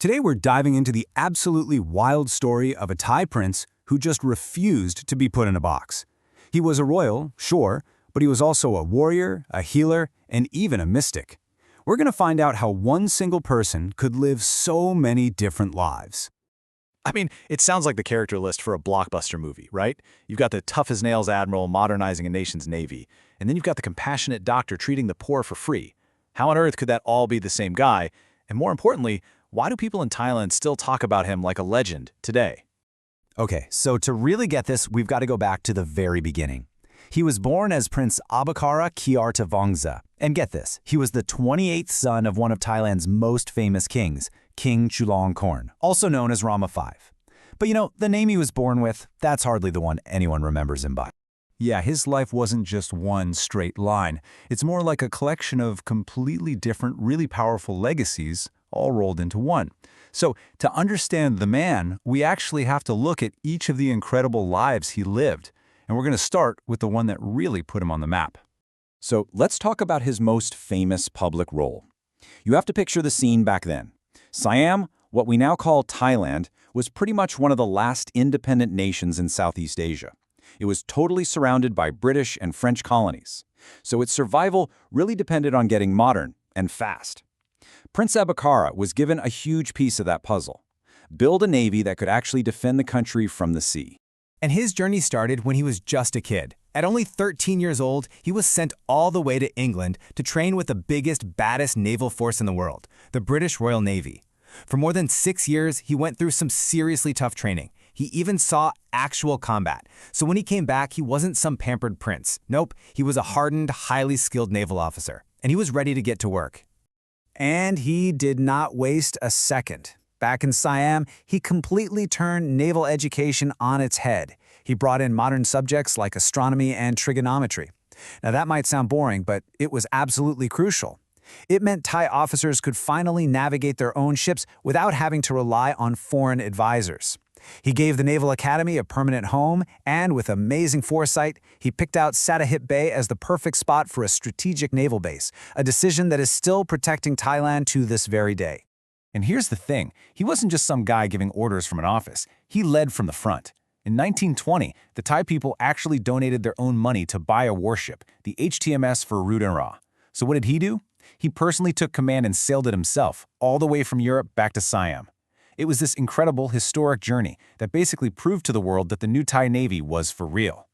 Today we're diving into the absolutely wild story of a Thai prince who just refused to be put in a box. He was a royal, sure, but he was also a warrior, a healer, and even a mystic. We're going to find out how one single person could live so many different lives. I mean, it sounds like the character list for a blockbuster movie, right? You've got the tough-as-nails admiral modernizing a nation's navy, and then you've got the compassionate doctor treating the poor for free. How on earth could that all be the same guy? And more importantly, why do people in Thailand still talk about him like a legend today? Okay, so to really get this, we've got to go back to the very beginning. He was born as Prince Abhakorn Kiativongse. And get this, he was the 28th son of one of Thailand's most famous kings, King Chulalongkorn, also known as Rama V. But you know, the name he was born with, that's hardly the one anyone remembers him by. Yeah, his life wasn't just one straight line. It's more like a collection of completely different, really powerful legacies, all rolled into one. So, to understand the man, we actually have to look at each of the incredible lives he lived. And we're going to start with the one that really put him on the map. So let's talk about his most famous public role. You have to picture the scene back then. Siam, what we now call Thailand, was pretty much one of the last independent nations in Southeast Asia. It was totally surrounded by British and French colonies. So its survival really depended on getting modern and fast. Prince Abhakorn was given a huge piece of that puzzle. Build a navy that could actually defend the country from the sea. And his journey started when he was just a kid. At only 13 years old, he was sent all the way to England to train with the biggest, baddest naval force in the world, the British Royal Navy. For more than 6 years, he went through some seriously tough training. He even saw actual combat. So when he came back, he wasn't some pampered prince. Nope, he was a hardened, highly skilled naval officer. And he was ready to get to work. And he did not waste a second. Back in Siam, he completely turned naval education on its head. He brought in modern subjects like astronomy and trigonometry. Now that might sound boring, but it was absolutely crucial. It meant Thai officers could finally navigate their own ships without having to rely on foreign advisors. He gave the Naval Academy a permanent home, and with amazing foresight, he picked out Satahip Bay as the perfect spot for a strategic naval base, a decision that is still protecting Thailand to this very day. And here's the thing, he wasn't just some guy giving orders from an office. He led from the front. In 1920, the Thai people actually donated their own money to buy a warship, the HTMS for Rudanra. So what did he do? He personally took command and sailed it himself, all the way from Europe back to Siam. It was this incredible, historic journey that basically proved to the world that the new Thai Navy was for real.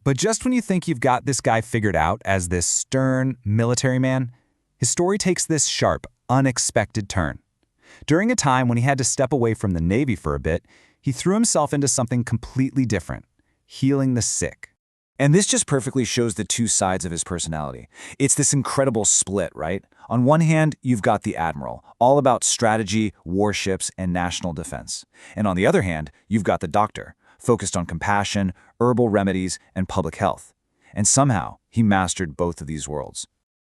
But just when you think you've got this guy figured out as this stern military man, his story takes this sharp, unexpected turn. During a time when he had to step away from the Navy for a bit, he threw himself into something completely different, healing the sick. And this just perfectly shows the two sides of his personality. It's this incredible split, right? On one hand, you've got the Admiral, all about strategy, warships, and national defense. And on the other hand, you've got the doctor, focused on compassion, herbal remedies, and public health. And somehow, he mastered both of these worlds.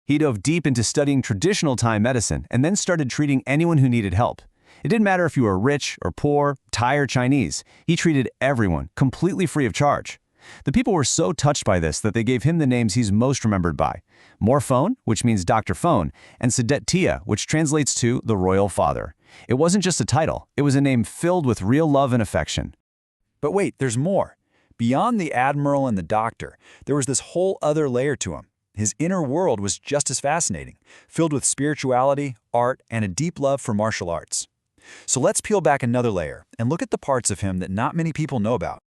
He dove deep into studying traditional Thai medicine and then started treating anyone who needed help. It didn't matter if you were rich or poor, Thai or Chinese. He treated everyone completely free of charge. The people were so touched by this that they gave him the names he's most remembered by. Morphone, which means Dr. Phone, and Sadet Tia, which translates to the Royal Father. It wasn't just a title, it was a name filled with real love and affection. But wait, there's more. Beyond the Admiral and the doctor, there was this whole other layer to him. His inner world was just as fascinating, filled with spirituality, art, and a deep love for martial arts. So let's peel back another layer and look at the parts of him that not many people know about.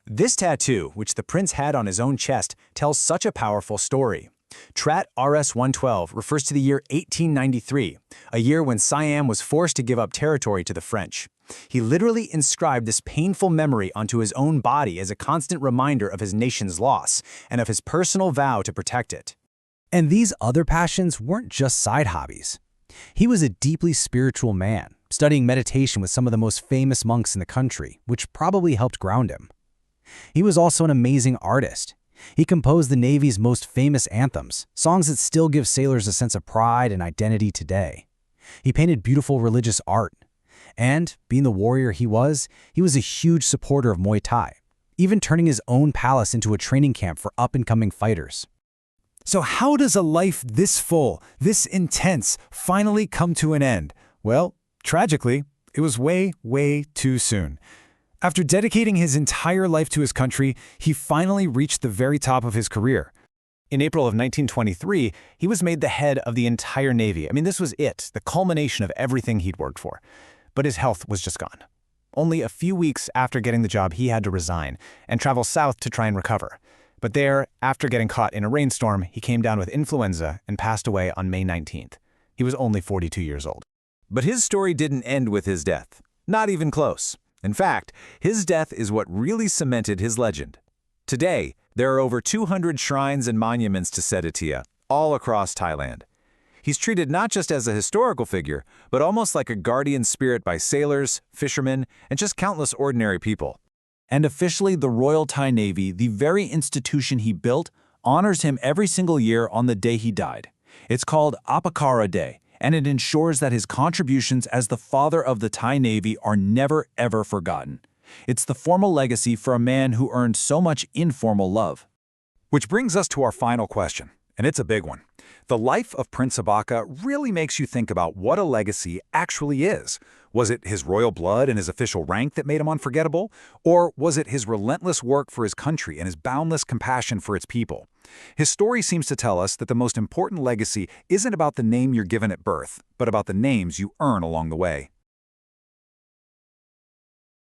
This tattoo, which the prince had on his own chest, tells such a powerful story. Trat RS-112 refers to the year 1893, a year when Siam was forced to give up territory to the French. He literally inscribed this painful memory onto his own body as a constant reminder of his nation's loss and of his personal vow to protect it. And these other passions weren't just side hobbies. He was a deeply spiritual man, studying meditation with some of the most famous monks in the country, which probably helped ground him. He was also an amazing artist. He composed the Navy's most famous anthems, songs that still give sailors a sense of pride and identity today. He painted beautiful religious art. And, being the warrior he was a huge supporter of Muay Thai, even turning his own palace into a training camp for up-and-coming fighters. So how does a life this full, this intense, finally come to an end? Well, Tragically, it was way, way too soon. After dedicating his entire life to his country, he finally reached the very top of his career. In April of 1923, he was made the head of the entire Navy. I mean, this was it, the culmination of everything he'd worked for. But his health was just gone. Only a few weeks after getting the job, he had to resign and travel south to try and recover. But there, after getting caught in a rainstorm, he came down with influenza and passed away on May 19th. He was only 42 years old. But his story didn't end with his death. Not even close. In fact, his death is what really cemented his legend. Today, there are over 200 shrines and monuments to Setitia, all across Thailand. He's treated not just as a historical figure, but almost like a guardian spirit by sailors, fishermen, and just countless ordinary people. And officially, the Royal Thai Navy, the very institution he built, honors him every single year on the day he died. It's called Apakara Day, and it ensures that his contributions as the father of the Thai Navy are never, ever forgotten. It's the formal legacy for a man who earned so much informal love. Which brings us to our final question, and it's a big one. The life of Prince Abhakorn really makes you think about what a legacy actually is. Was it his royal blood and his official rank that made him unforgettable? Or was it his relentless work for his country and his boundless compassion for its people? His story seems to tell us that the most important legacy isn't about the name you're given at birth, but about the names you earn along the way.